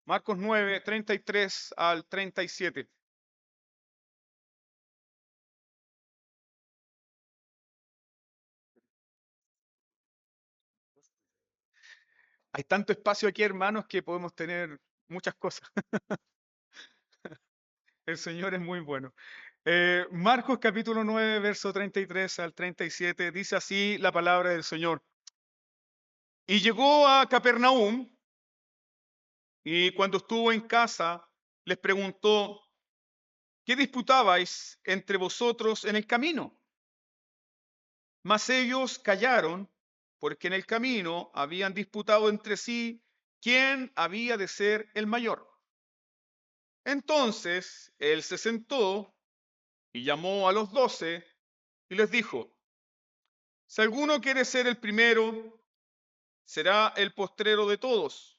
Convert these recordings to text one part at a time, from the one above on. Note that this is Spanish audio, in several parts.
Marcos 9, 33 al 37. Hay tanto espacio aquí, hermanos, que podemos tener muchas cosas. El Señor es muy bueno. Marcos capítulo 9, verso 33 al 37, dice así la palabra del Señor. Y llegó a Capernaum, y cuando estuvo en casa, les preguntó, ¿qué disputabais entre vosotros en el camino? Mas ellos callaron, porque en el camino habían disputado entre sí quién había de ser el mayor. Entonces él se sentó y llamó a los 12 y les dijo, si alguno quiere ser el primero, será el postrero de todos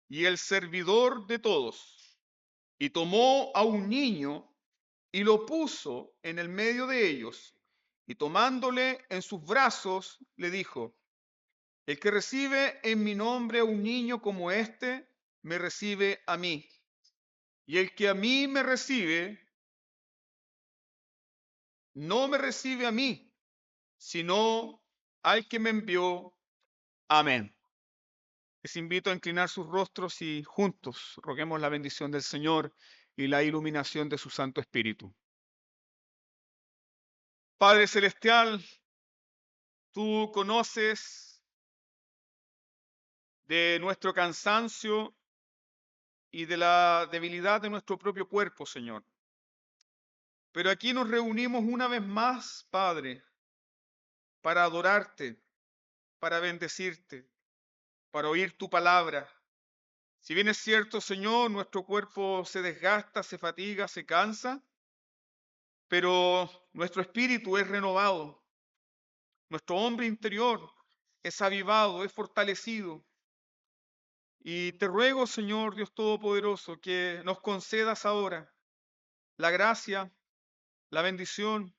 y el servidor de todos. Y tomó a un niño y lo puso en el medio de ellos, y tomándole en sus brazos, le dijo, el que recibe en mi nombre a un niño como este, me recibe a mí. Y el que a mí me recibe, no me recibe a mí, sino al que me envió. Amén. Les invito a inclinar sus rostros y juntos roguemos la bendición del Señor y la iluminación de su Santo Espíritu. Padre Celestial, tú conoces de nuestro cansancio y de la debilidad de nuestro propio cuerpo, Señor. Pero aquí nos reunimos una vez más, Padre, para adorarte, para bendecirte, para oír tu palabra. Si bien es cierto, Señor, nuestro cuerpo se desgasta, se fatiga, se cansa, pero nuestro espíritu es renovado, nuestro hombre interior es avivado, es fortalecido. Y te ruego, Señor Dios Todopoderoso, que nos concedas ahora la gracia, la bendición,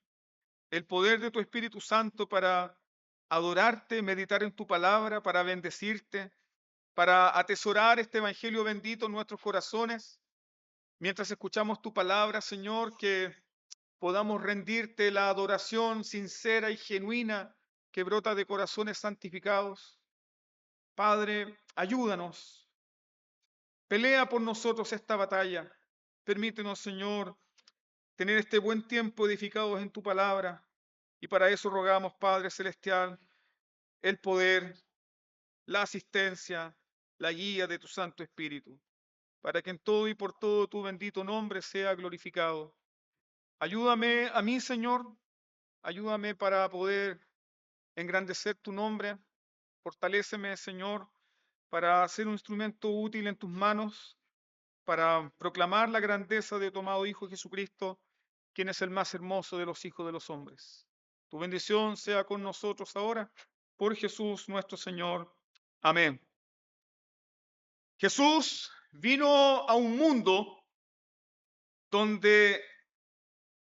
el poder de tu Espíritu Santo para adorarte, meditar en tu palabra, para bendecirte, para atesorar este Evangelio bendito en nuestros corazones. Mientras escuchamos tu palabra, Señor, que podamos rendirte la adoración sincera y genuina que brota de corazones santificados. Padre, ayúdanos. Pelea por nosotros esta batalla. Permítenos, Señor, tener este buen tiempo edificados en tu palabra. Y para eso rogamos, Padre Celestial, el poder, la asistencia, la guía de tu Santo Espíritu, para que en todo y por todo tu bendito nombre sea glorificado. Ayúdame a mí, Señor, ayúdame para poder engrandecer tu nombre. Fortaléceme, Señor, para ser un instrumento útil en tus manos, para proclamar la grandeza de tu amado Hijo Jesucristo, quien es el más hermoso de los hijos de los hombres. Tu bendición sea con nosotros ahora, por Jesús nuestro Señor. Amén. Jesús vino a un mundo donde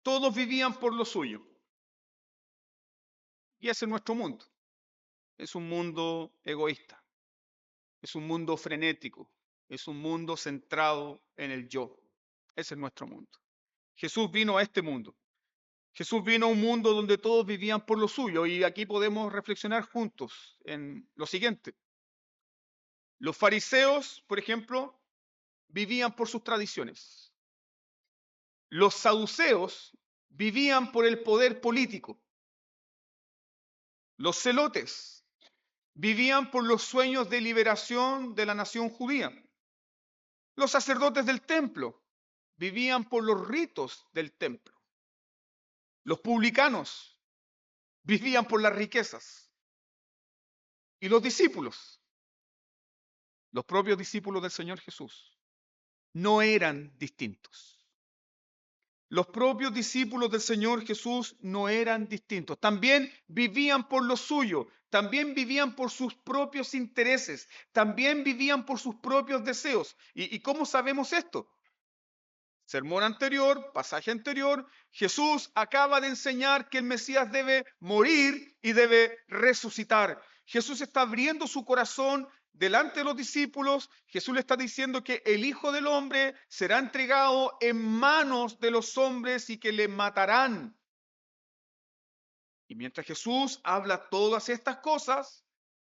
todos vivían por lo suyo. Y ese es nuestro mundo. Es un mundo egoísta. Es un mundo frenético. Es un mundo centrado en el yo. Ese es nuestro mundo. Jesús vino a este mundo. Jesús vino a un mundo donde todos vivían por lo suyo. Y aquí podemos reflexionar juntos en lo siguiente. Los fariseos, por ejemplo, vivían por sus tradiciones. Los saduceos vivían por el poder político. Los celotes vivían por los sueños de liberación de la nación judía. Los sacerdotes del templo vivían por los ritos del templo. Los publicanos vivían por las riquezas. Y los discípulos, los propios discípulos del Señor Jesús, no eran distintos. Los propios discípulos del Señor Jesús no eran distintos. También vivían por lo suyo, también vivían por sus propios intereses, también vivían por sus propios deseos. ¿Y cómo sabemos esto? Sermón anterior, pasaje anterior, Jesús acaba de enseñar que el Mesías debe morir y debe resucitar. Jesús está abriendo su corazón delante de los discípulos, Jesús le está diciendo que el Hijo del Hombre será entregado en manos de los hombres y que le matarán. Y mientras Jesús habla todas estas cosas,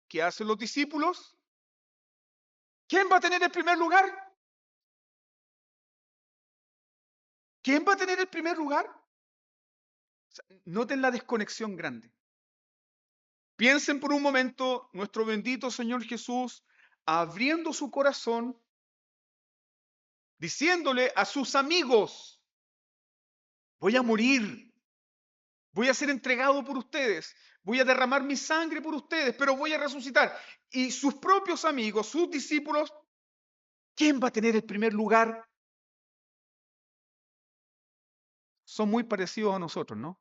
¿qué hacen los discípulos? ¿Quién va a tener el primer lugar? ¿Quién va a tener el primer lugar? O sea, noten la desconexión grande. Piensen por un momento nuestro bendito Señor Jesús abriendo su corazón, diciéndole a sus amigos, voy a morir, voy a ser entregado por ustedes, voy a derramar mi sangre por ustedes, pero voy a resucitar. Y sus propios amigos, sus discípulos, ¿quién va a tener el primer lugar? Son muy parecidos a nosotros, ¿no?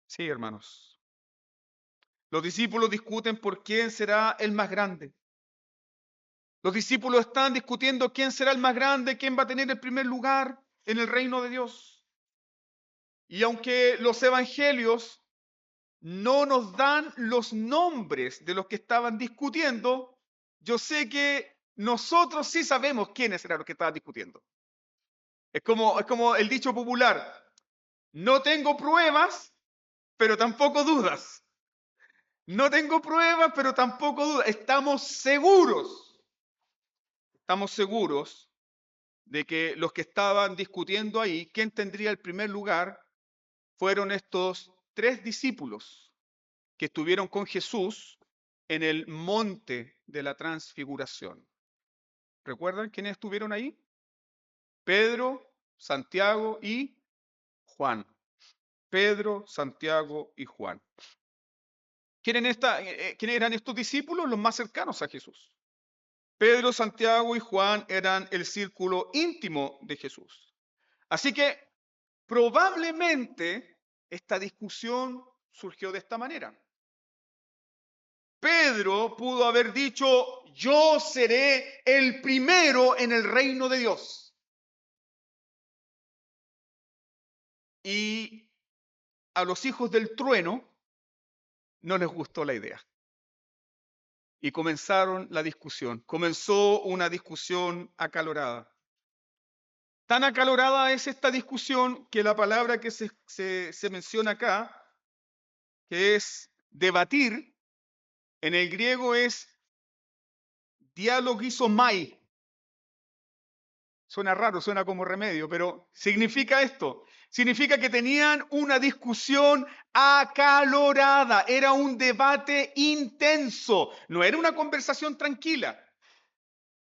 Sí, hermanos. Los discípulos discuten por quién será el más grande. Los discípulos están discutiendo quién será el más grande, quién va a tener el primer lugar en el reino de Dios. Y aunque los evangelios no nos dan los nombres de los que estaban discutiendo, yo sé que nosotros sí sabemos quiénes eran los que estaban discutiendo. Es como el dicho popular, no tengo pruebas, pero tampoco dudas. No tengo pruebas, pero tampoco dudas. Estamos seguros de que los que estaban discutiendo ahí, quién tendría el primer lugar, fueron estos 3 discípulos que estuvieron con Jesús en el monte de la transfiguración. ¿Recuerdan quiénes estuvieron ahí? Pedro, Santiago y Juan. Pedro, Santiago y Juan. ¿Quiénes eran estos discípulos? Los más cercanos a Jesús. Pedro, Santiago y Juan eran el círculo íntimo de Jesús. Así que probablemente esta discusión surgió de esta manera. Pedro pudo haber dicho, yo seré el primero en el reino de Dios. Y a los hijos del trueno no les gustó la idea. Y comenzaron la discusión. Comenzó una discusión acalorada. Tan acalorada es esta discusión que la palabra que se menciona acá, que es debatir, en el griego es dialogizomai. Suena raro, suena como remedio, pero significa esto. Significa que tenían una discusión acalorada, era un debate intenso, no era una conversación tranquila.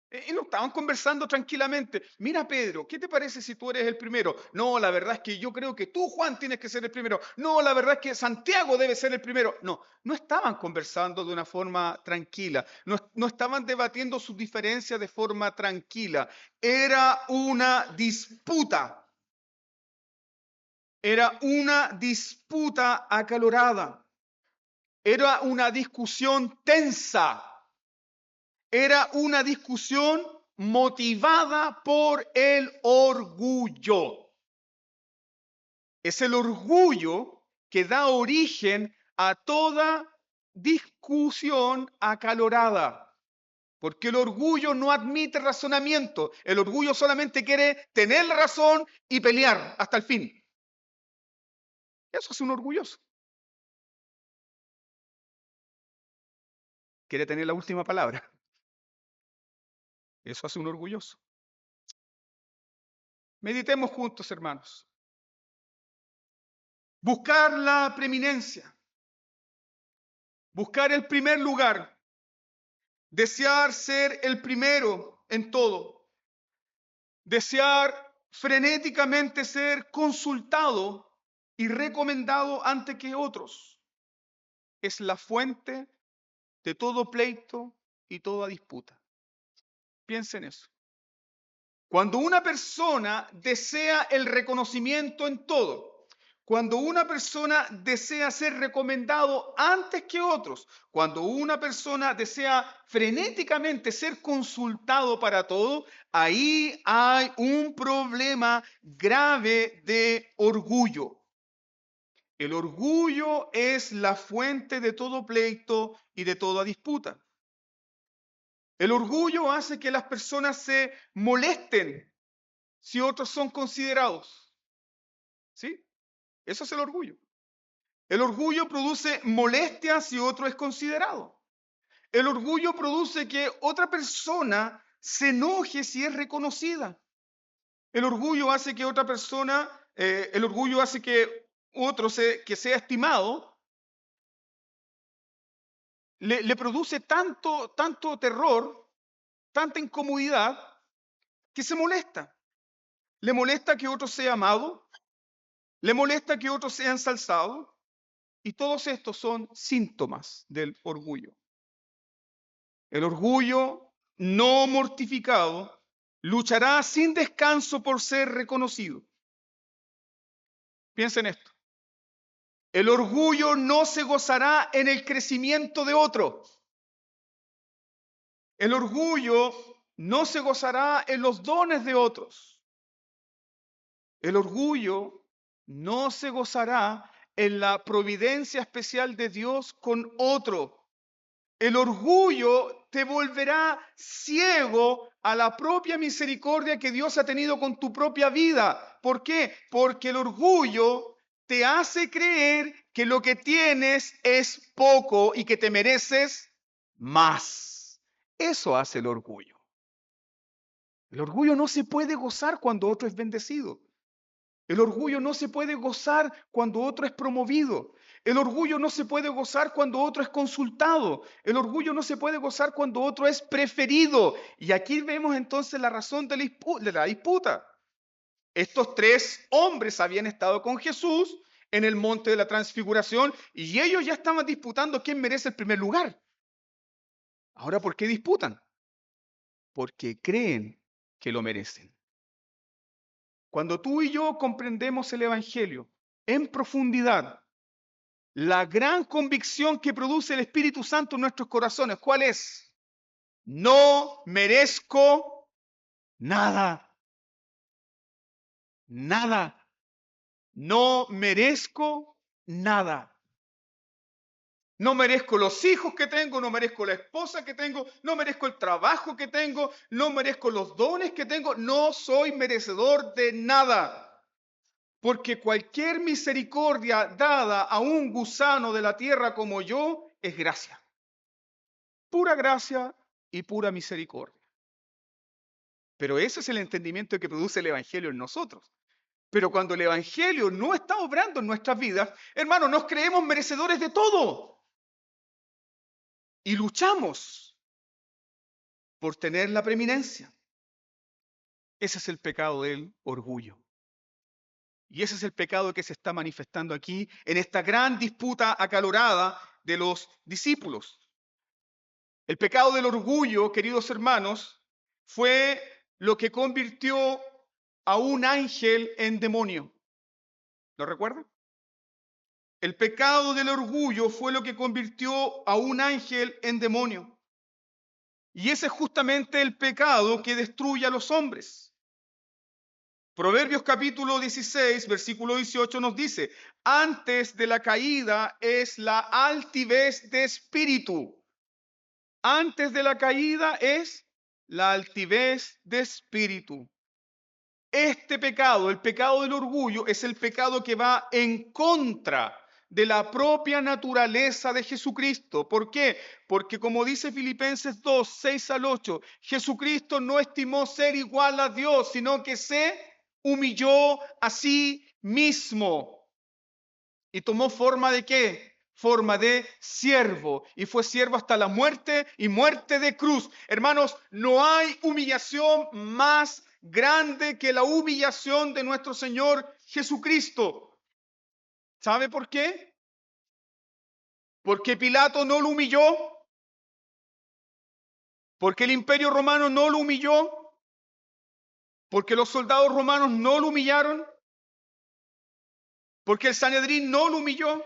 Y no estaban conversando tranquilamente. Mira, Pedro, ¿qué te parece si tú eres el primero? No, la verdad es que yo creo que tú, Juan, tienes que ser el primero. No, la verdad es que Santiago debe ser el primero. No, no estaban conversando de una forma tranquila. No estaban debatiendo sus diferencias de forma tranquila. Era una disputa. Era una disputa acalorada. Era una discusión tensa. Era una discusión motivada por el orgullo. Es el orgullo que da origen a toda discusión acalorada. Porque el orgullo no admite razonamiento. El orgullo solamente quiere tener razón y pelear hasta el fin. Eso es un orgulloso. Quiere tener la última palabra. Eso hace un orgulloso. Meditemos juntos, hermanos. Buscar la preeminencia. Buscar el primer lugar. Desear ser el primero en todo. Desear frenéticamente ser consultado y recomendado ante que otros. Es la fuente de todo pleito y toda disputa. Piensen en eso. Cuando una persona desea el reconocimiento en todo, cuando una persona desea ser recomendado antes que otros, cuando una persona desea frenéticamente ser consultado para todo, ahí hay un problema grave de orgullo. El orgullo es la fuente de todo pleito y de toda disputa. El orgullo hace que las personas se molesten si otros son considerados. ¿Sí? Eso es el orgullo. El orgullo produce molestia si otro es considerado. El orgullo produce que otra persona se enoje si es reconocida. El orgullo hace que otra persona, el orgullo hace que que sea estimado, le produce tanto terror, tanta incomodidad, que se molesta. Le molesta que otro sea amado, le molesta que otro sea ensalzado, y todos estos son síntomas del orgullo. El orgullo no mortificado luchará sin descanso por ser reconocido. Piensen esto. El orgullo no se gozará en el crecimiento de otro. El orgullo no se gozará en los dones de otros. El orgullo no se gozará en la providencia especial de Dios con otro. El orgullo te volverá ciego a la propia misericordia que Dios ha tenido con tu propia vida. ¿Por qué? Porque el orgullo te hace creer que lo que tienes es poco y que te mereces más. Eso hace el orgullo. El orgullo no se puede gozar cuando otro es bendecido. El orgullo no se puede gozar cuando otro es promovido. El orgullo no se puede gozar cuando otro es consultado. El orgullo no se puede gozar cuando otro es preferido. Y aquí vemos entonces la razón de la disputa. Estos tres hombres habían estado con Jesús en el monte de la transfiguración y ellos ya estaban disputando quién merece el primer lugar. Ahora, ¿por qué disputan? Porque creen que lo merecen. Cuando tú y yo comprendemos el Evangelio en profundidad, la gran convicción que produce el Espíritu Santo en nuestros corazones, ¿cuál es? No merezco nada. Nada. No merezco nada. No merezco los hijos que tengo, no merezco la esposa que tengo, no merezco el trabajo que tengo, no merezco los dones que tengo, no soy merecedor de nada. Porque cualquier misericordia dada a un gusano de la tierra como yo es gracia. Pura gracia y pura misericordia. Pero ese es el entendimiento que produce el Evangelio en nosotros. Pero cuando el Evangelio no está obrando en nuestras vidas, hermanos, nos creemos merecedores de todo. Y luchamos por tener la preeminencia. Ese es el pecado del orgullo. Y ese es el pecado que se está manifestando aquí en esta gran disputa acalorada de los discípulos. El pecado del orgullo, queridos hermanos, fue lo que convirtió a un ángel en demonio. ¿Lo recuerdan? El pecado del orgullo fue lo que convirtió a un ángel en demonio. Y ese es justamente el pecado que destruye a los hombres. Proverbios capítulo 16, versículo 18 nos dice, antes de la caída es la altivez de espíritu. Antes de la caída es la altivez de espíritu. Este pecado, el pecado del orgullo, es el pecado que va en contra de la propia naturaleza de Jesucristo. ¿Por qué? Porque como dice Filipenses 2, 6 al 8, Jesucristo no estimó ser igual a Dios, sino que se humilló a sí mismo. ¿Y tomó forma de qué? Forma de siervo. Y fue siervo hasta la muerte y muerte de cruz. Hermanos, no hay humillación más grande que la humillación de nuestro Señor Jesucristo. ¿Sabe por qué? Porque Pilato no lo humilló. Porque el Imperio Romano no lo humilló. Porque los soldados romanos no lo humillaron. Porque el Sanedrín no lo humilló.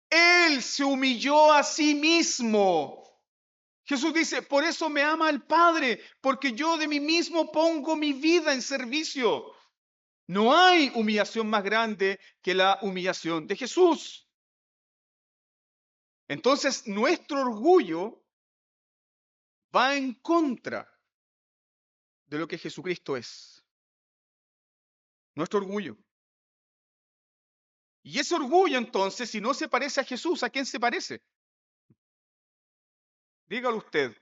Él se humilló a sí mismo. Jesús dice, por eso me ama el Padre, porque yo de mí mismo pongo mi vida en servicio. No hay humillación más grande que la humillación de Jesús. Entonces, nuestro orgullo va en contra de lo que Jesucristo es. Nuestro orgullo. Y ese orgullo, entonces, si no se parece a Jesús, ¿a quién se parece? Dígalo usted.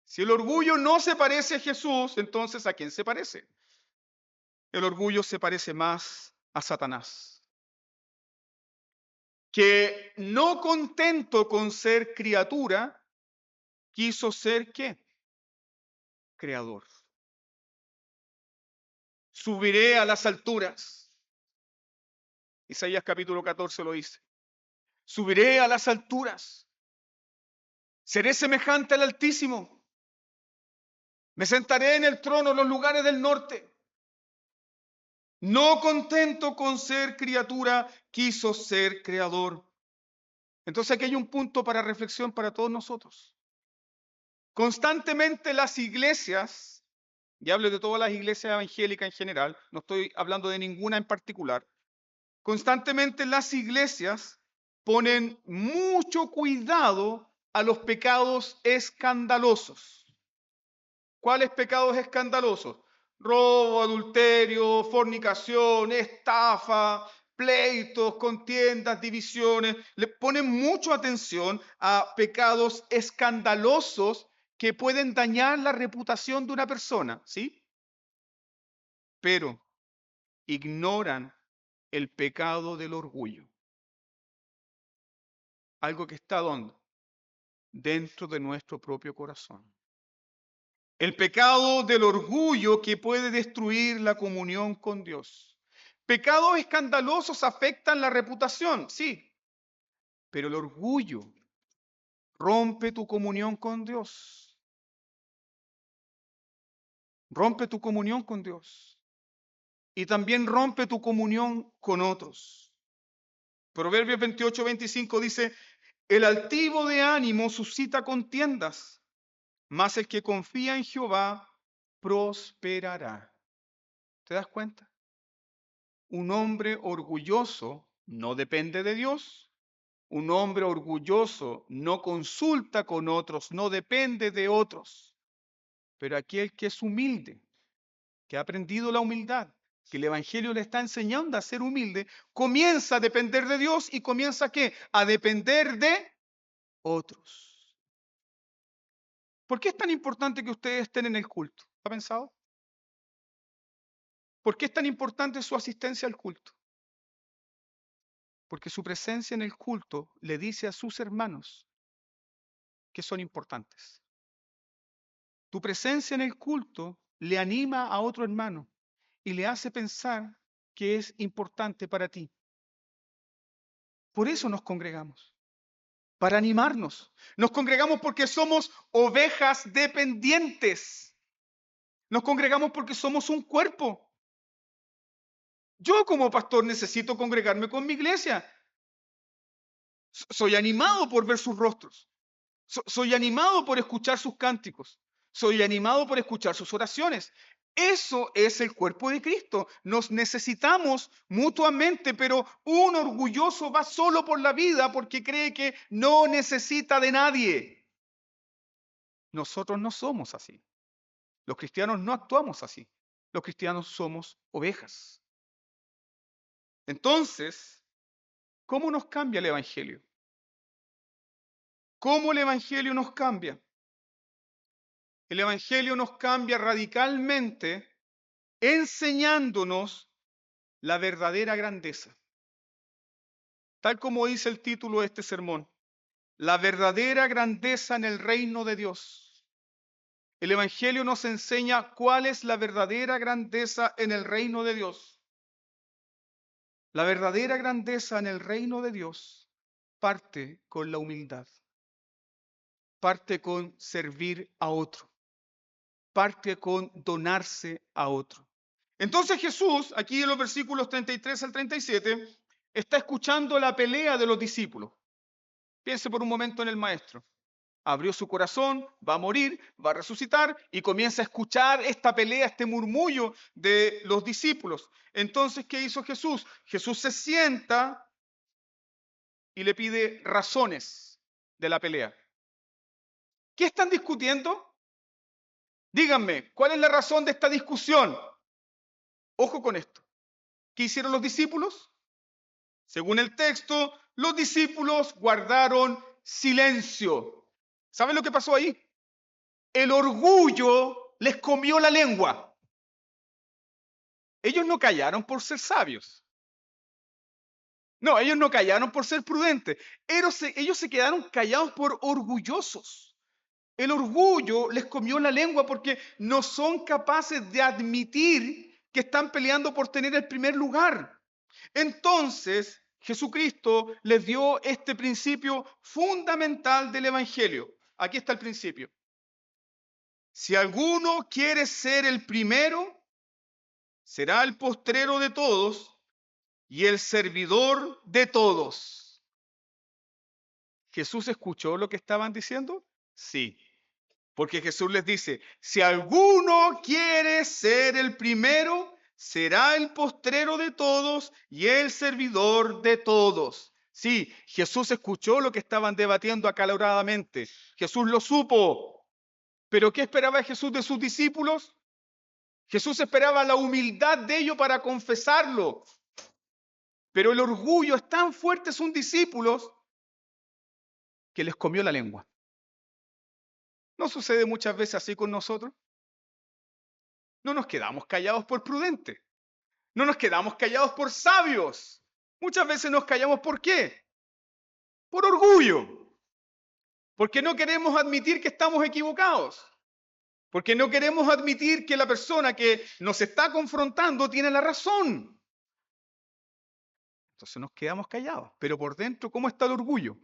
Si el orgullo no se parece a Jesús, entonces ¿a quién se parece? El orgullo se parece más a Satanás, que no contento con ser criatura, quiso ser ¿qué? Creador. Subiré a las alturas. Isaías capítulo 14 lo dice. Subiré a las alturas. Seré semejante al Altísimo. Me sentaré en el trono en los lugares del norte. No contento con ser criatura, quiso ser creador. Entonces aquí hay un punto para reflexión para todos nosotros. Constantemente las iglesias, y hablo de todas las iglesias evangélicas en general, no estoy hablando de ninguna en particular, constantemente las iglesias ponen mucho cuidado a los pecados escandalosos. ¿Cuáles pecados escandalosos? Robo, adulterio, fornicación, estafa, pleitos, contiendas, divisiones. Le ponen mucha atención a pecados escandalosos que pueden dañar la reputación de una persona, ¿sí? Pero ignoran el pecado del orgullo. Algo que está ¿dónde? Dentro de nuestro propio corazón. El pecado del orgullo que puede destruir la comunión con Dios. Pecados escandalosos afectan la reputación, sí, pero el orgullo rompe tu comunión con Dios. Rompe tu comunión con Dios. Y también rompe tu comunión con otros. Proverbios 28-25 dice, el altivo de ánimo suscita contiendas, mas el que confía en Jehová prosperará. ¿Te das cuenta? Un hombre orgulloso no depende de Dios. Un hombre orgulloso no consulta con otros, no depende de otros. Pero aquel que es humilde, que ha aprendido la humildad, que el Evangelio le está enseñando a ser humilde, comienza a depender de Dios y comienza ¿a qué? A depender de otros. ¿Por qué es tan importante que ustedes estén en el culto? ¿Ha pensado? ¿Por qué es tan importante su asistencia al culto? Porque su presencia en el culto le dice a sus hermanos que son importantes. Tu presencia en el culto le anima a otro hermano y le hace pensar que es importante para ti. Por eso nos congregamos, para animarnos. Nos congregamos porque somos ovejas dependientes. Nos congregamos porque somos un cuerpo. Yo como pastor necesito congregarme con mi iglesia. Soy animado por ver sus rostros. Soy animado por escuchar sus cánticos. Soy animado por escuchar sus oraciones. Eso es el cuerpo de Cristo. Nos necesitamos mutuamente, pero un orgulloso va solo por la vida porque cree que no necesita de nadie. Nosotros no somos así. Los cristianos no actuamos así. Los cristianos somos ovejas. Entonces, ¿cómo nos cambia el Evangelio? ¿Cómo el Evangelio nos cambia? El Evangelio nos cambia radicalmente enseñándonos la verdadera grandeza. Tal como dice el título de este sermón, la verdadera grandeza en el reino de Dios. El Evangelio nos enseña cuál es la verdadera grandeza en el reino de Dios. La verdadera grandeza en el reino de Dios parte con la humildad, parte con servir a otro, parte con donarse a otro. Entonces Jesús, aquí en los versículos 33 al 37, está escuchando la pelea de los discípulos. Piense por un momento en el maestro. Abrió su corazón, va a morir, va a resucitar y comienza a escuchar esta pelea, este murmullo de los discípulos. Entonces, ¿qué hizo Jesús? Jesús se sienta y le pide razones de la pelea. ¿Qué están discutiendo? Díganme, ¿cuál es la razón de esta discusión? Ojo con esto. ¿Qué hicieron los discípulos? Según el texto, los discípulos guardaron silencio. ¿Saben lo que pasó ahí? El orgullo les comió la lengua. Ellos no callaron por ser sabios. No, ellos no callaron por ser prudentes. Ellos se quedaron callados por orgullosos. El orgullo les comió la lengua porque no son capaces de admitir que están peleando por tener el primer lugar. Entonces, Jesucristo les dio este principio fundamental del Evangelio. Aquí está el principio. Si alguno quiere ser el primero, será el postrero de todos y el servidor de todos. ¿Jesús escuchó lo que estaban diciendo? Sí. Porque Jesús les dice, si alguno quiere ser el primero, será el postrero de todos y el servidor de todos. Sí, Jesús escuchó lo que estaban debatiendo acaloradamente. Jesús lo supo. ¿Pero qué esperaba Jesús de sus discípulos? Jesús esperaba la humildad de ellos para confesarlo. Pero el orgullo es tan fuerte en sus discípulos que les comió la lengua. ¿No sucede muchas veces así con nosotros? No nos quedamos callados por prudentes. No nos quedamos callados por sabios. Muchas veces nos callamos ¿por qué? Por orgullo. Porque no queremos admitir que estamos equivocados. Porque no queremos admitir que la persona que nos está confrontando tiene la razón. Entonces nos quedamos callados. Pero por dentro, ¿cómo está el orgullo?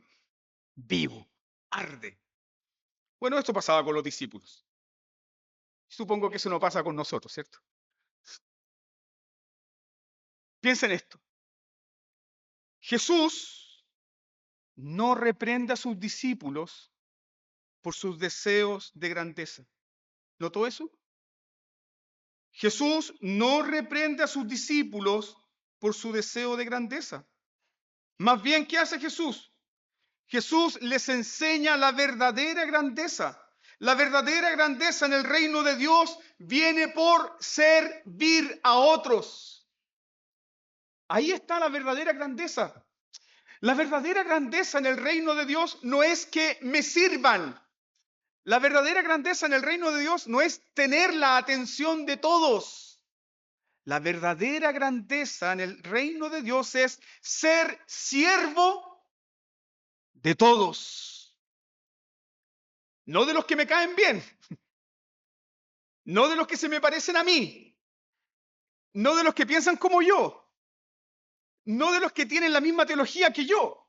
Vivo, arde. Bueno, esto pasaba con los discípulos. Supongo que eso no pasa con nosotros, ¿cierto? Piensen esto. Jesús no reprende a sus discípulos por sus deseos de grandeza. ¿Notó eso? Jesús no reprende a sus discípulos por su deseo de grandeza. Más bien, ¿qué hace Jesús? Jesús les enseña la verdadera grandeza. La verdadera grandeza en el reino de Dios viene por servir a otros. Ahí está la verdadera grandeza. La verdadera grandeza en el reino de Dios no es que me sirvan. La verdadera grandeza en el reino de Dios no es tener la atención de todos. La verdadera grandeza en el reino de Dios es ser siervo de todos. No de los que me caen bien. No de los que se me parecen a mí. No de los que piensan como yo. No de los que tienen la misma teología que yo.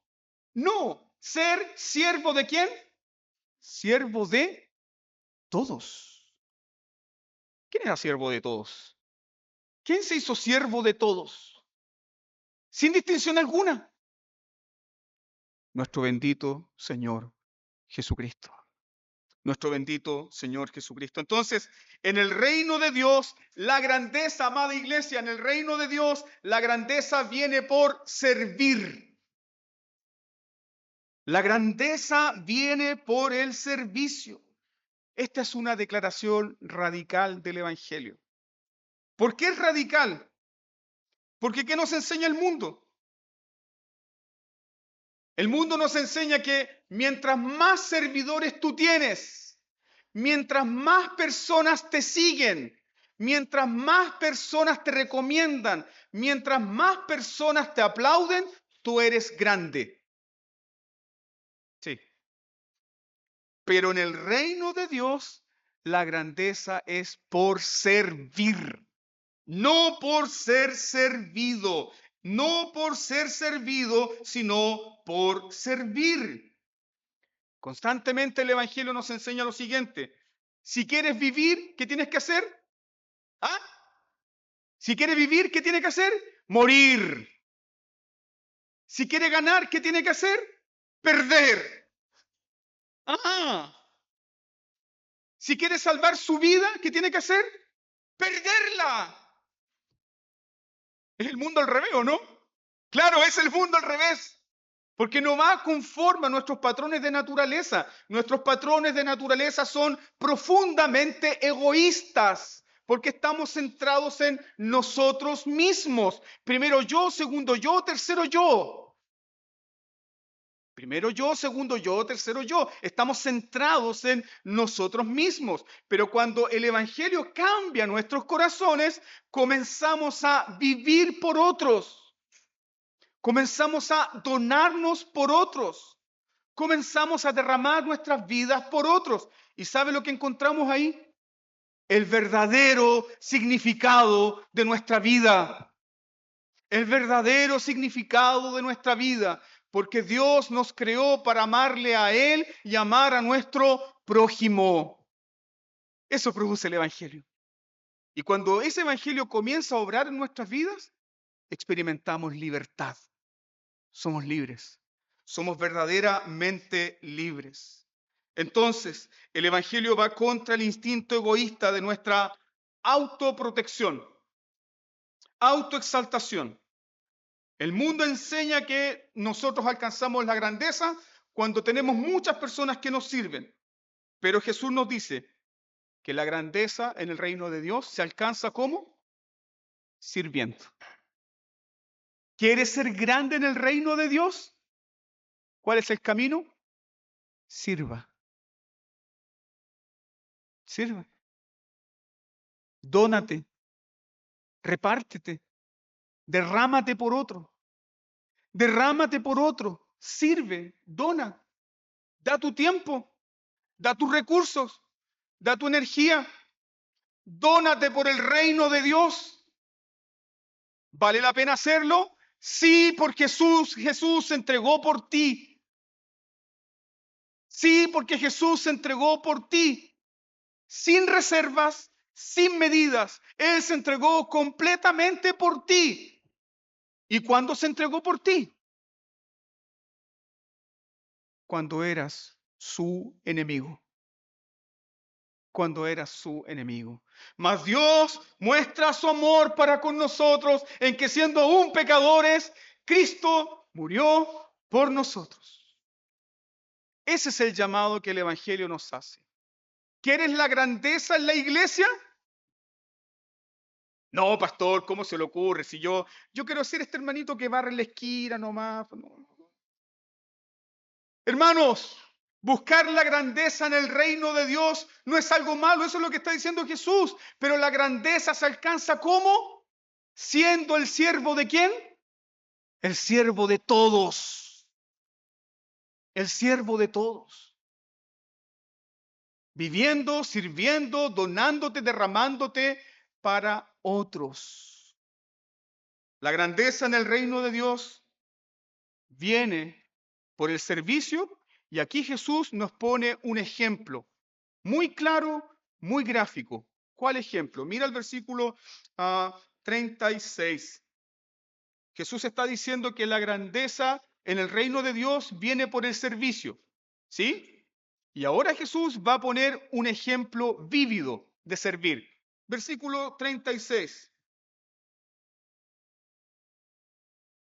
No. Ser siervo de ¿quién? Siervo de todos. ¿Quién era siervo de todos? ¿Quién se hizo siervo de todos? Sin distinción alguna. Nuestro bendito Señor Jesucristo. Nuestro bendito Señor Jesucristo. Entonces, en el reino de Dios, la grandeza, amada iglesia, en el reino de Dios, la grandeza viene por servir. La grandeza viene por el servicio. Esta es una declaración radical del Evangelio. ¿Por qué es radical? Porque ¿qué nos enseña el mundo? El mundo nos enseña que mientras más servidores tú tienes, mientras más personas te siguen, mientras más personas te recomiendan, mientras más personas te aplauden, tú eres grande. Sí. Pero en el reino de Dios, la grandeza es por servir, no por ser servido. No por ser servido, sino por servir. Constantemente el Evangelio nos enseña lo siguiente. Si quieres vivir, ¿qué tienes que hacer? ¿Ah? Si quieres vivir, ¿qué tienes que hacer? Morir. Si quiere ganar, ¿qué tiene que hacer? Perder. Ah. Si quiere salvar su vida, ¿qué tiene que hacer? Perderla. Es el mundo al revés, ¿o no? Claro, es el mundo al revés. porque no va conforme a nuestros patrones de naturaleza. Nuestros patrones de naturaleza son profundamente egoístas, porque estamos centrados en nosotros mismos. Primero yo, segundo yo, tercero yo. Primero yo, segundo yo, tercero yo. Estamos centrados en nosotros mismos. Pero cuando el Evangelio cambia nuestros corazones, comenzamos a vivir por otros. Comenzamos a donarnos por otros. Comenzamos a derramar nuestras vidas por otros. ¿Y sabe lo que encontramos ahí? El verdadero significado de nuestra vida. El verdadero significado de nuestra vida. Porque Dios nos creó para amarle a Él y amar a nuestro prójimo. Eso produce el Evangelio. Y cuando ese Evangelio comienza a obrar en nuestras vidas, experimentamos libertad. Somos libres. Somos verdaderamente libres. Entonces, el Evangelio va contra el instinto egoísta de nuestra autoprotección, autoexaltación. El mundo enseña que nosotros alcanzamos la grandeza cuando tenemos muchas personas que nos sirven. Pero Jesús nos dice que la grandeza en el reino de Dios se alcanza ¿cómo? Sirviendo. ¿Quieres ser grande en el reino de Dios? ¿Cuál es el camino? Sirva. Sirva. Dónate. Repártete. Derrámate por otro. Derrámate por otro. Sirve. Dona. Da tu tiempo. Da tus recursos. Da tu energía. Dónate por el reino de Dios. ¿Vale la pena hacerlo? Sí, porque Jesús se entregó por ti. Sí, porque Jesús se entregó por ti. Sin reservas, sin medidas. Él se entregó completamente por ti. ¿Y cuándo se entregó por ti? Cuando eras su enemigo. Cuando eras su enemigo. Mas Dios muestra su amor para con nosotros en que siendo aún pecadores, Cristo murió por nosotros. Ese es el llamado que el Evangelio nos hace. ¿Quieres la grandeza en la iglesia? No, pastor, ¿cómo se le ocurre? Si yo quiero ser este hermanito que barre la esquina nomás. No. Hermanos, buscar la grandeza en el reino de Dios no es algo malo, eso es lo que está diciendo Jesús. Pero la grandeza se alcanza ¿cómo? Siendo el siervo de ¿quién? El siervo de todos. El siervo de todos. Viviendo, sirviendo, donándote, derramándote para otros. La grandeza en el reino de Dios viene por el servicio y aquí Jesús nos pone un ejemplo muy claro, muy gráfico. ¿Cuál ejemplo? Mira el versículo 36. Jesús está diciendo que la grandeza en el reino de Dios viene por el servicio. ¿Sí? Y ahora Jesús va a poner un ejemplo vívido de servir. Versículo 36.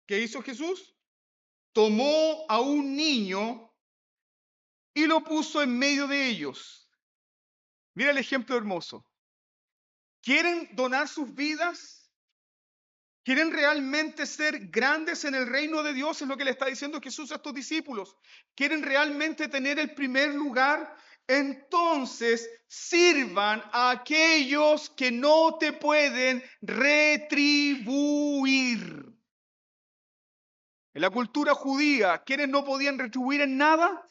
¿Qué hizo Jesús? Tomó a un niño y lo puso en medio de ellos. Mira el ejemplo hermoso. ¿Quieren donar sus vidas? ¿Quieren realmente ser grandes en el reino de Dios? Es lo que le está diciendo Jesús a estos discípulos. ¿Quieren realmente tener el primer lugar? Entonces sirvan a aquellos que no te pueden retribuir. En la cultura judía, ¿quiénes no podían retribuir en nada?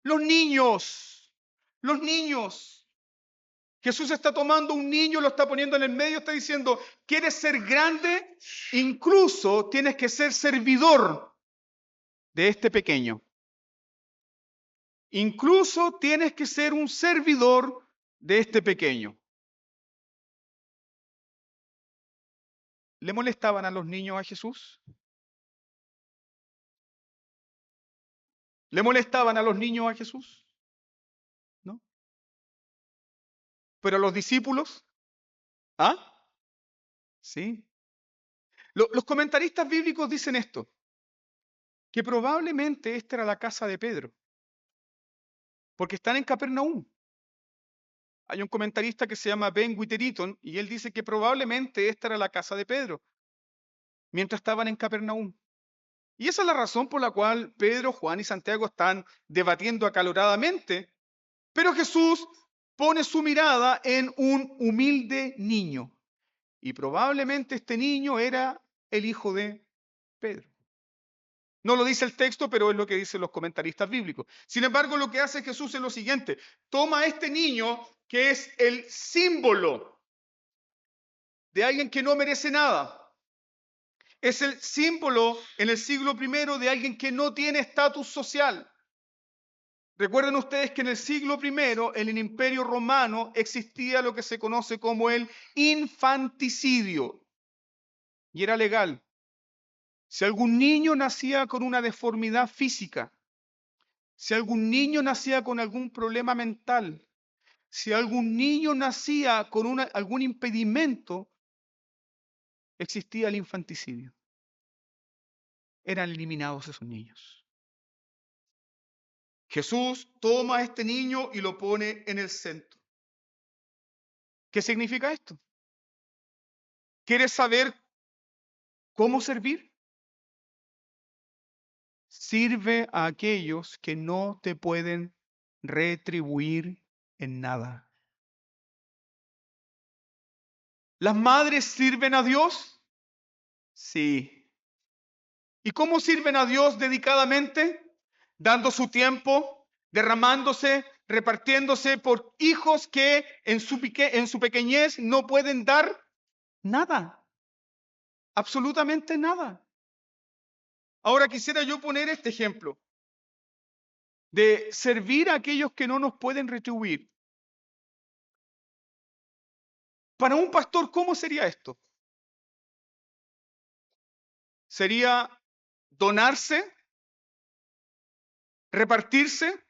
Los niños. Los niños. Jesús está tomando un niño, lo está poniendo en el medio, está diciendo, ¿quieres ser grande? Incluso tienes que ser servidor de este pequeño. Incluso tienes que ser un servidor de este pequeño. ¿Le molestaban a los niños a Jesús? ¿Le molestaban a los niños a Jesús? ¿No? ¿Pero a los discípulos? ¿Ah? Sí. Los comentaristas bíblicos dicen esto. que probablemente esta era la casa de Pedro, porque están en Capernaum. Hay un comentarista que se llama Ben Witteriton y él dice que probablemente esta era la casa de Pedro, mientras estaban en Capernaum. Y esa es la razón por la cual Pedro, Juan y Santiago están debatiendo acaloradamente, pero Jesús pone su mirada en un humilde niño. Y probablemente este niño era el hijo de Pedro. No lo dice el texto, pero es lo que dicen los comentaristas bíblicos. Sin embargo, lo que hace Jesús es lo siguiente: toma a este niño, que es el símbolo de alguien que no merece nada. Es el símbolo en el siglo I de alguien que no tiene estatus social. Recuerden ustedes que en el siglo I, en el Imperio Romano, existía lo que se conoce como el infanticidio. Y era legal. Si algún niño nacía con una deformidad física, si algún niño nacía con algún problema mental, si algún niño nacía con algún impedimento, existía el infanticidio. Eran eliminados esos niños. Jesús toma a este niño y lo pone en el centro. ¿Qué significa esto? ¿Quieres saber cómo servir? Sirve a aquellos que no te pueden retribuir en nada. ¿Las madres sirven a Dios? Sí. ¿Y cómo sirven a Dios dedicadamente? Dando su tiempo, derramándose, repartiéndose por hijos que en su pequeñez no pueden dar nada, absolutamente nada. Ahora quisiera yo poner este ejemplo de servir a aquellos que no nos pueden retribuir. Para un pastor, ¿cómo sería esto? Sería donarse, repartirse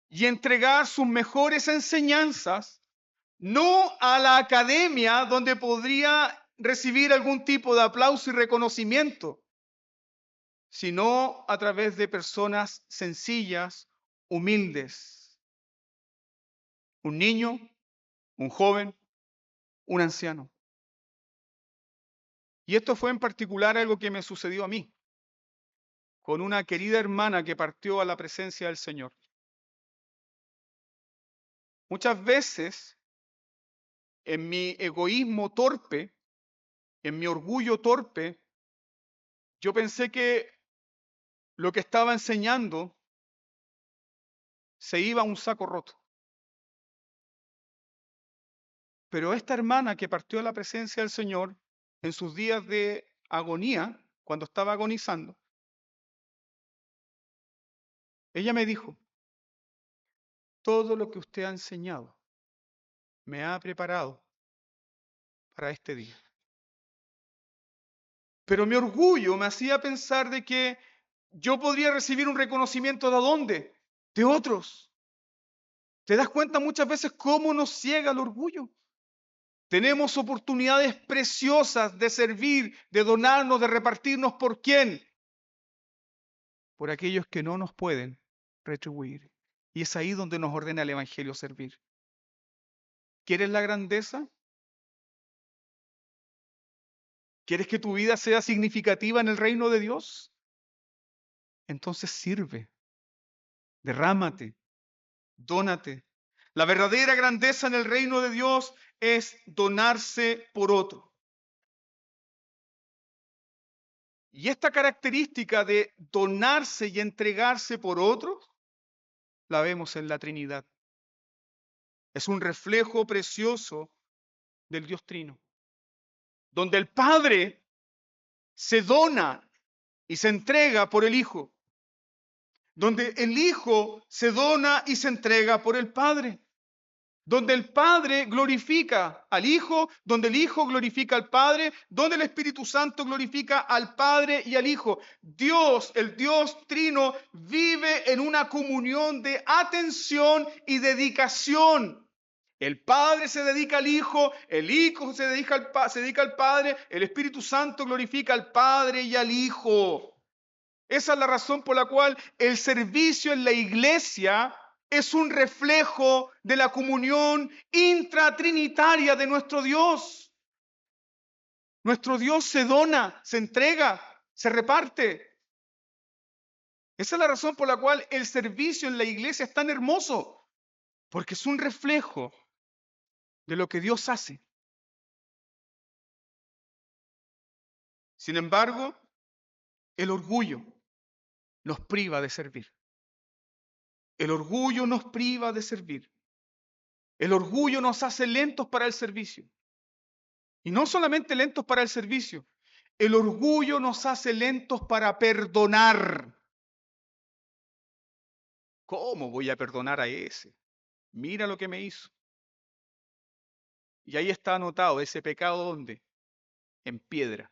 y entregar sus mejores enseñanzas, no a la academia donde podría recibir algún tipo de aplauso y reconocimiento, sino a través de personas sencillas, humildes. Un niño, un joven, un anciano. Y esto fue en particular algo que me sucedió a mí, con una querida hermana que partió a la presencia del Señor. Muchas veces, en mi egoísmo torpe, en mi orgullo torpe, yo pensé que lo que estaba enseñando se iba a un saco roto. Pero esta hermana que partió a la presencia del Señor en sus días de agonía, cuando estaba agonizando, ella me dijo: todo lo que usted ha enseñado me ha preparado para este día. Pero mi orgullo me hacía pensar de que yo podría recibir un reconocimiento ¿de dónde? De otros. ¿Te das cuenta muchas veces cómo nos ciega el orgullo? Tenemos oportunidades preciosas de servir, de donarnos, de repartirnos. ¿Por quién? Por aquellos que no nos pueden retribuir. Y es ahí donde nos ordena el Evangelio servir. ¿Quieres la grandeza? ¿Quieres que tu vida sea significativa en el reino de Dios? Entonces sirve, derrámate, dónate. La verdadera grandeza en el reino de Dios es donarse por otro. Y esta característica de donarse y entregarse por otros, la vemos en la Trinidad. Es un reflejo precioso del Dios Trino, donde el Padre se dona y se entrega por el Hijo, donde el Hijo se dona y se entrega por el Padre, donde el Padre glorifica al Hijo, donde el Hijo glorifica al Padre, donde el Espíritu Santo glorifica al Padre y al Hijo. Dios, el Dios Trino, vive en una comunión de atención y dedicación. El Padre se dedica al Hijo, el Hijo se dedica al Padre, el Espíritu Santo glorifica al Padre y al Hijo. Esa es la razón por la cual el servicio en la iglesia es un reflejo de la comunión intratrinitaria de nuestro Dios. Nuestro Dios se dona, se entrega, se reparte. Esa es la razón por la cual el servicio en la iglesia es tan hermoso, porque es un reflejo de lo que Dios hace. Sin embargo, el orgullo nos priva de servir. El orgullo nos priva de servir. El orgullo nos hace lentos para el servicio. Y no solamente lentos para el servicio, el orgullo nos hace lentos para perdonar. ¿Cómo voy a perdonar a ese? Mira lo que me hizo. Y ahí está anotado ese pecado, ¿dónde? En piedra,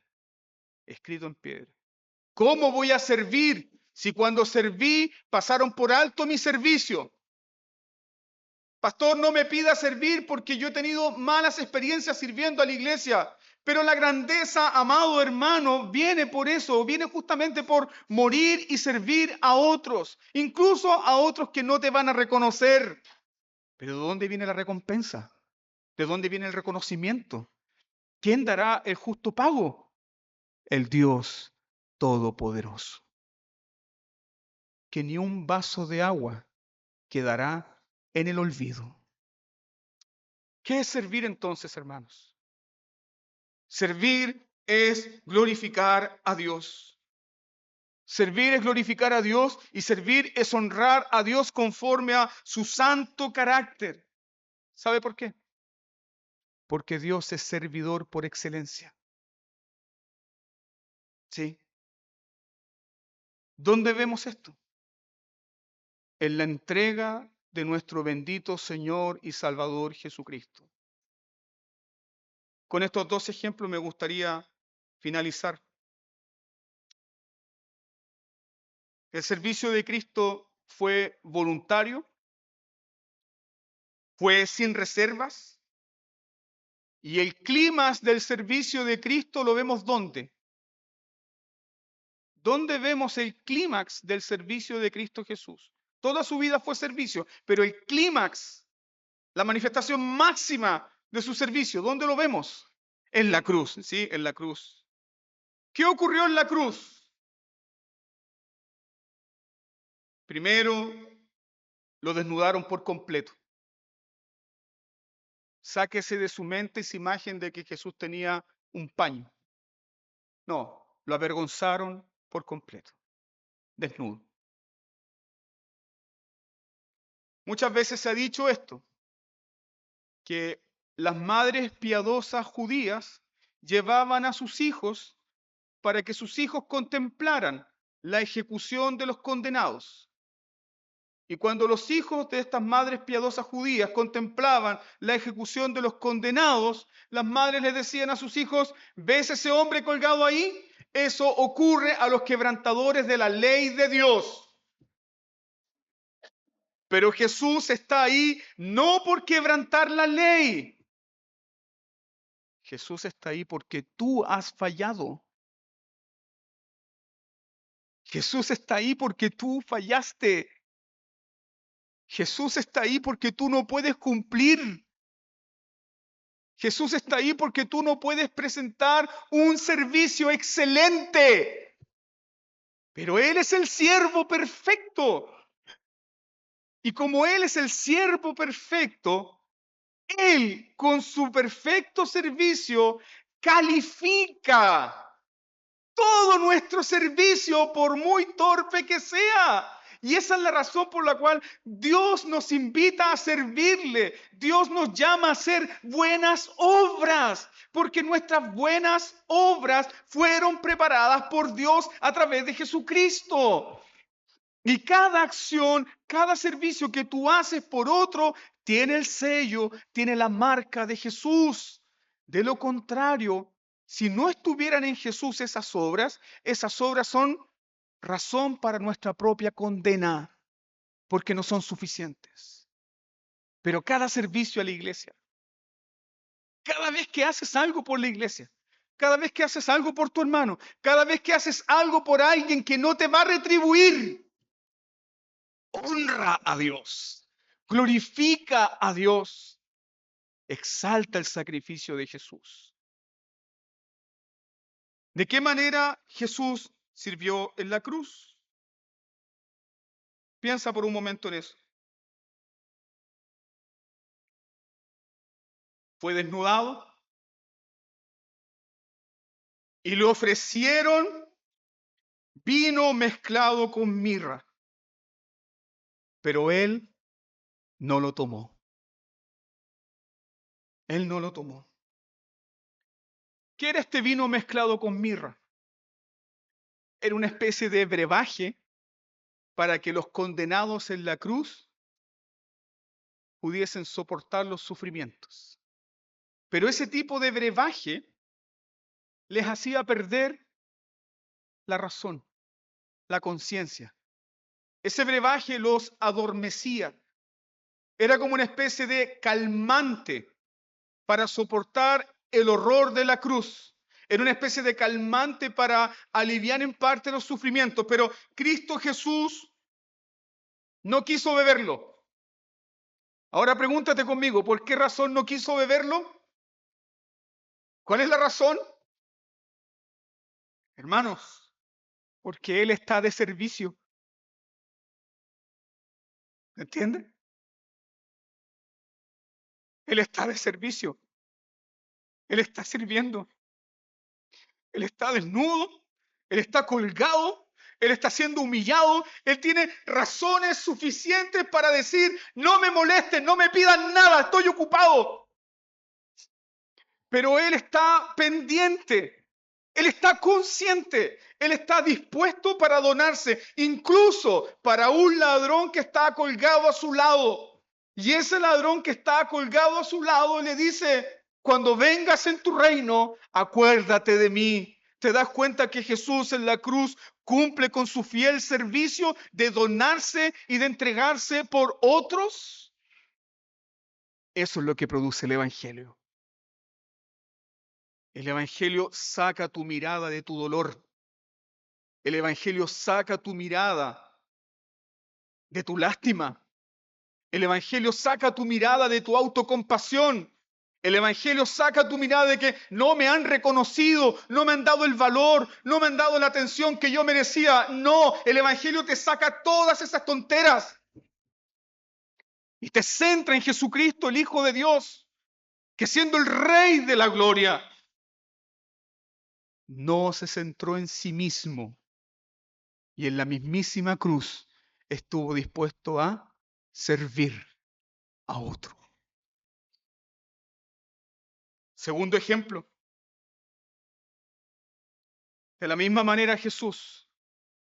escrito en piedra. ¿Cómo voy a servir si cuando serví pasaron por alto mi servicio? Pastor, no me pida servir porque yo he tenido malas experiencias sirviendo a la iglesia. Pero la grandeza, amado hermano, viene por eso, viene justamente por morir y servir a otros, incluso a otros que no te van a reconocer. Pero ¿de dónde viene la recompensa? ¿De dónde viene el reconocimiento? ¿Quién dará el justo pago? El Dios Todopoderoso. Que ni un vaso de agua quedará en el olvido. ¿Qué es servir entonces, hermanos? Servir es glorificar a Dios. Servir es glorificar a Dios y servir es honrar a Dios conforme a su santo carácter. ¿Sabe por qué? Porque Dios es servidor por excelencia. ¿Sí? ¿Dónde vemos esto? En la entrega de nuestro bendito Señor y Salvador Jesucristo. Con estos dos ejemplos me gustaría finalizar. El servicio de Cristo fue voluntario, fue sin reservas, y el clímax del servicio de Cristo lo vemos ¿dónde? ¿Dónde vemos el clímax del servicio de Cristo Jesús? Toda su vida fue servicio, pero el clímax, la manifestación máxima de su servicio, ¿dónde lo vemos? En la cruz, ¿sí? En la cruz. ¿Qué ocurrió en la cruz? Primero, lo desnudaron por completo. Sáquese de su mente esa imagen de que Jesús tenía un paño. No, lo avergonzaron por completo, desnudo. Muchas veces se ha dicho esto, que las madres piadosas judías llevaban a sus hijos para que sus hijos contemplaran la ejecución de los condenados. Y cuando los hijos de estas madres piadosas judías contemplaban la ejecución de los condenados, las madres les decían a sus hijos: ¿ves ese hombre colgado ahí? Eso ocurre a los quebrantadores de la ley de Dios. Pero Jesús está ahí no por quebrantar la ley. Jesús está ahí porque tú has fallado. Jesús está ahí porque tú fallaste. Jesús está ahí porque tú no puedes cumplir. Jesús está ahí porque tú no puedes presentar un servicio excelente. Pero Él es el siervo perfecto. Y como Él es el siervo perfecto, Él con su perfecto servicio califica todo nuestro servicio, por muy torpe que sea. Y esa es la razón por la cual Dios nos invita a servirle. Dios nos llama a hacer buenas obras, porque nuestras buenas obras fueron preparadas por Dios a través de Jesucristo. Y cada acción, cada servicio que tú haces por otro, tiene el sello, tiene la marca de Jesús. De lo contrario, si no estuvieran en Jesús esas obras son razón para nuestra propia condena, porque no son suficientes. Pero cada servicio a la iglesia, cada vez que haces algo por la iglesia, cada vez que haces algo por tu hermano, cada vez que haces algo por alguien que no te va a retribuir, honra a Dios, glorifica a Dios, exalta el sacrificio de Jesús. ¿De qué manera Jesús sirvió en la cruz? Piensa por un momento en eso. Fue desnudado y le ofrecieron vino mezclado con mirra, pero él no lo tomó. Él no lo tomó. ¿Qué era este vino mezclado con mirra? Era una especie de brebaje para que los condenados en la cruz pudiesen soportar los sufrimientos. Pero ese tipo de brebaje les hacía perder la razón, la conciencia. Ese brebaje los adormecía. Era como una especie de calmante para soportar el horror de la cruz. Era una especie de calmante para aliviar en parte los sufrimientos. Pero Cristo Jesús no quiso beberlo. Ahora pregúntate conmigo, ¿por qué razón no quiso beberlo? ¿Cuál es la razón? Hermanos, porque Él está de servicio. ¿Entiende? Él está de servicio. Él está sirviendo. Él está desnudo. Él está colgado. Él está siendo humillado. Él tiene razones suficientes para decir, no me molesten, no me pidan nada, estoy ocupado. Pero Él está pendiente. Él está consciente, Él está dispuesto para donarse, incluso para un ladrón que está colgado a su lado. Y ese ladrón que está colgado a su lado le dice, cuando vengas en tu reino, acuérdate de mí. ¿Te das cuenta que Jesús en la cruz cumple con su fiel servicio de donarse y de entregarse por otros? Eso es lo que produce el Evangelio. El Evangelio saca tu mirada de tu dolor. El Evangelio saca tu mirada de tu lástima. El Evangelio saca tu mirada de tu autocompasión. El Evangelio saca tu mirada de que no me han reconocido, no me han dado el valor, no me han dado la atención que yo merecía. No, el Evangelio te saca todas esas tonteras y te centra en Jesucristo, el Hijo de Dios, que siendo el Rey de la gloria, no se centró en sí mismo y en la mismísima cruz estuvo dispuesto a servir a otro. Segundo ejemplo, de la misma manera Jesús,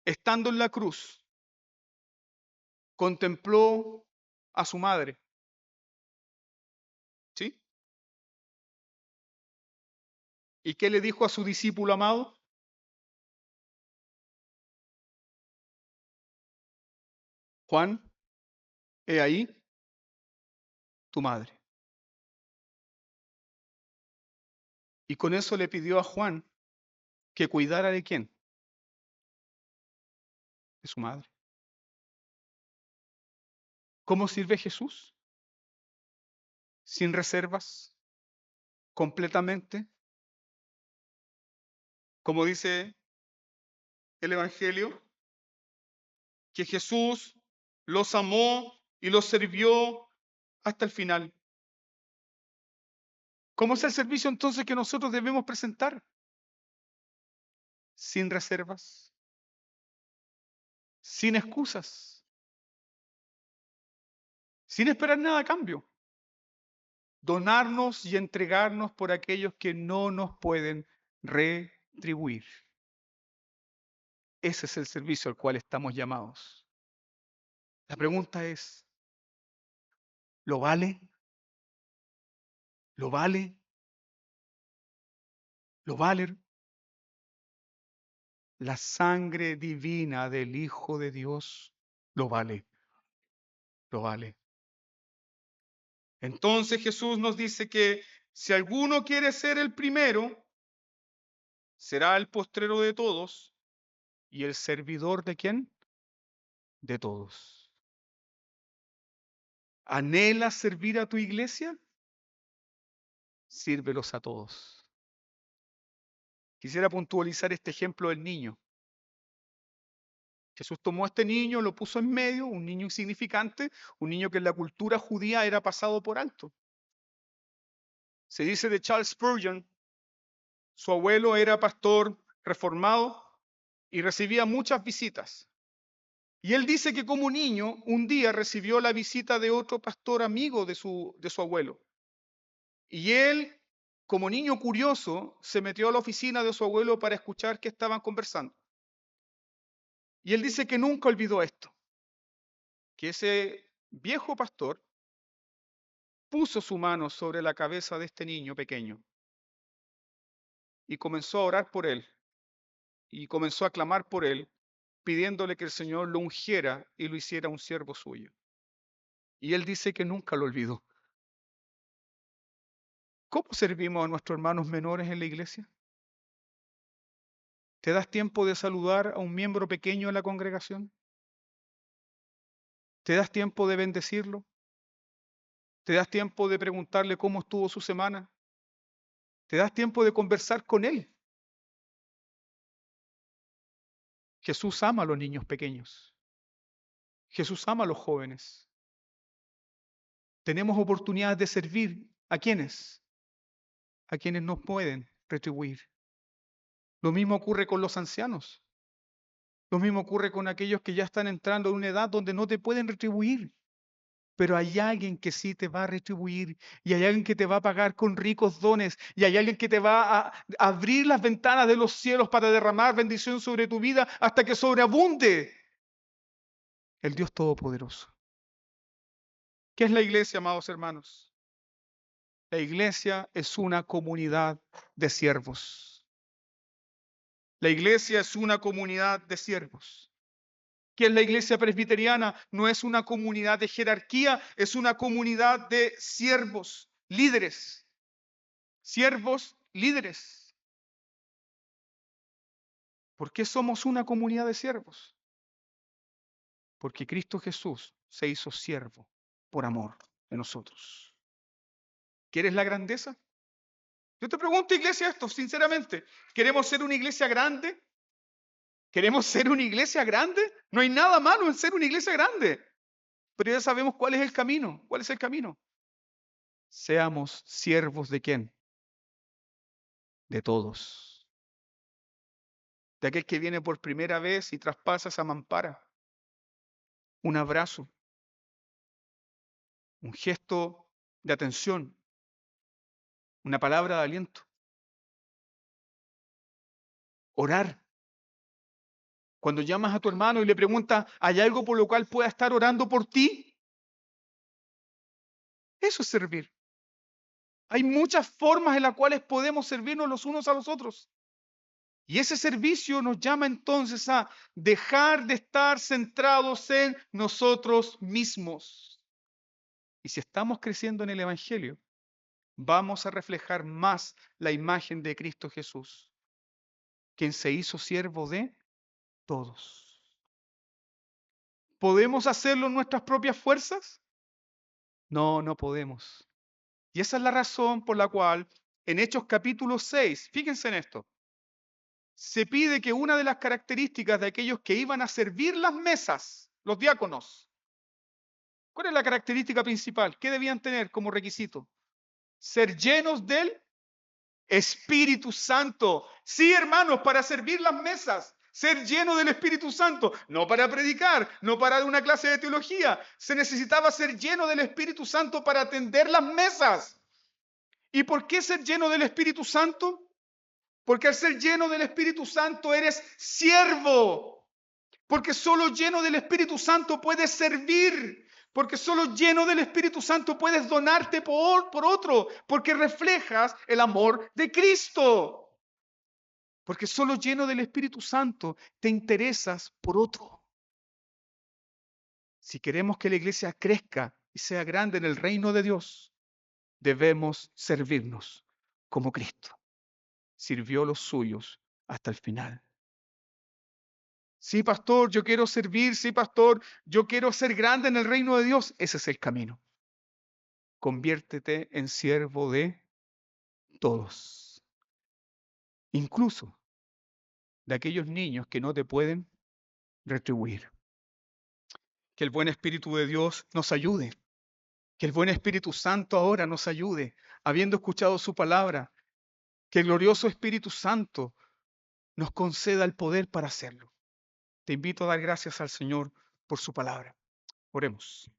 estando en la cruz, contempló a su madre. ¿Sí? ¿Y qué le dijo a su discípulo amado? Juan, he ahí tu madre. Y con eso le pidió a Juan que cuidara de quién? De su madre. ¿Cómo sirve Jesús? Sin reservas, completamente, como dice el Evangelio, que Jesús los amó y los sirvió hasta el final. ¿Cómo es el servicio entonces que nosotros debemos presentar? Sin reservas, sin excusas, sin esperar nada a cambio. Donarnos y entregarnos por aquellos que no nos pueden retribuir. Ese es el servicio al cual estamos llamados. La pregunta es, ¿lo vale? ¿Lo vale? ¿Lo vale? La sangre divina del Hijo de Dios lo vale. Lo vale. Entonces Jesús nos dice que si alguno quiere ser el primero, será el postrero de todos y el servidor ¿de quién? De todos. ¿Anhelas servir a tu iglesia? Sírvelos a todos. Quisiera puntualizar este ejemplo del niño. Jesús tomó a este niño, lo puso en medio, un niño insignificante, un niño que en la cultura judía era pasado por alto. Se dice de Charles Spurgeon, su abuelo era pastor reformado y recibía muchas visitas. Y él dice que como niño, un día recibió la visita de otro pastor amigo de su abuelo. Y él, como niño curioso, se metió a la oficina de su abuelo para escuchar qué estaban conversando. Y él dice que nunca olvidó esto, que ese viejo pastor puso su mano sobre la cabeza de este niño pequeño y comenzó a orar por él y comenzó a clamar por él, pidiéndole que el Señor lo ungiera y lo hiciera un siervo suyo. Y él dice que nunca lo olvidó. ¿Cómo servimos a nuestros hermanos menores en la iglesia? ¿Te das tiempo de saludar a un miembro pequeño de la congregación? ¿Te das tiempo de bendecirlo? ¿Te das tiempo de preguntarle cómo estuvo su semana? ¿Te das tiempo de conversar con él? Jesús ama a los niños pequeños. Jesús ama a los jóvenes. Tenemos oportunidades de servir. ¿A quiénes? A quienes no pueden retribuir. Lo mismo ocurre con los ancianos. Lo mismo ocurre con aquellos que ya están entrando en una edad donde no te pueden retribuir. Pero hay alguien que sí te va a retribuir y hay alguien que te va a pagar con ricos dones y hay alguien que te va a abrir las ventanas de los cielos para derramar bendición sobre tu vida hasta que sobreabunde el Dios Todopoderoso. ¿Qué es la iglesia, amados hermanos? La iglesia es una comunidad de siervos. La iglesia es una comunidad de siervos. ¿Qué es la iglesia presbiteriana? No es una comunidad de jerarquía, es una comunidad de siervos, líderes. Siervos, líderes. ¿Por qué somos una comunidad de siervos? Porque Cristo Jesús se hizo siervo por amor de nosotros. ¿Quieres la grandeza? Yo te pregunto, iglesia, esto sinceramente. ¿Queremos ser una iglesia grande? ¿Queremos ser una iglesia grande? No hay nada malo en ser una iglesia grande. Pero ya sabemos cuál es el camino. ¿Cuál es el camino? Seamos siervos ¿de quién? De todos. De aquel que viene por primera vez y traspasa esa mampara. Un abrazo. Un gesto de atención. Una palabra de aliento. Orar. Cuando llamas a tu hermano y le preguntas, ¿hay algo por lo cual pueda estar orando por ti? Eso es servir. Hay muchas formas en las cuales podemos servirnos los unos a los otros. Y ese servicio nos llama entonces a dejar de estar centrados en nosotros mismos. Y si estamos creciendo en el Evangelio, vamos a reflejar más la imagen de Cristo Jesús, quien se hizo siervo de todos. ¿Podemos hacerlo en nuestras propias fuerzas? No, no podemos. Y esa es la razón por la cual en Hechos capítulo 6, fíjense en esto, se pide que una de las características de aquellos que iban a servir las mesas, los diáconos, ¿cuál es la característica principal? ¿Qué debían tener como requisito? Ser llenos del Espíritu Santo. Sí, hermanos, para servir las mesas, ser lleno del Espíritu Santo, no para predicar, no para dar una clase de teología. Se necesitaba ser lleno del Espíritu Santo para atender las mesas. ¿Y por qué ser lleno del Espíritu Santo? Porque al ser lleno del Espíritu Santo eres siervo. Porque solo lleno del Espíritu Santo puedes servir. Porque solo lleno del Espíritu Santo puedes donarte por otro. Porque reflejas el amor de Cristo. Porque solo lleno del Espíritu Santo te interesas por otro. Si queremos que la iglesia crezca y sea grande en el reino de Dios, debemos servirnos como Cristo sirvió a los suyos hasta el final. Sí, pastor, yo quiero servir. Sí, pastor, yo quiero ser grande en el reino de Dios. Ese es el camino. Conviértete en siervo de todos, incluso de aquellos niños que no te pueden retribuir. Que el buen Espíritu de Dios nos ayude. Que el buen Espíritu Santo ahora nos ayude, habiendo escuchado su palabra. Que el glorioso Espíritu Santo nos conceda el poder para hacerlo. Te invito a dar gracias al Señor por su palabra. Oremos.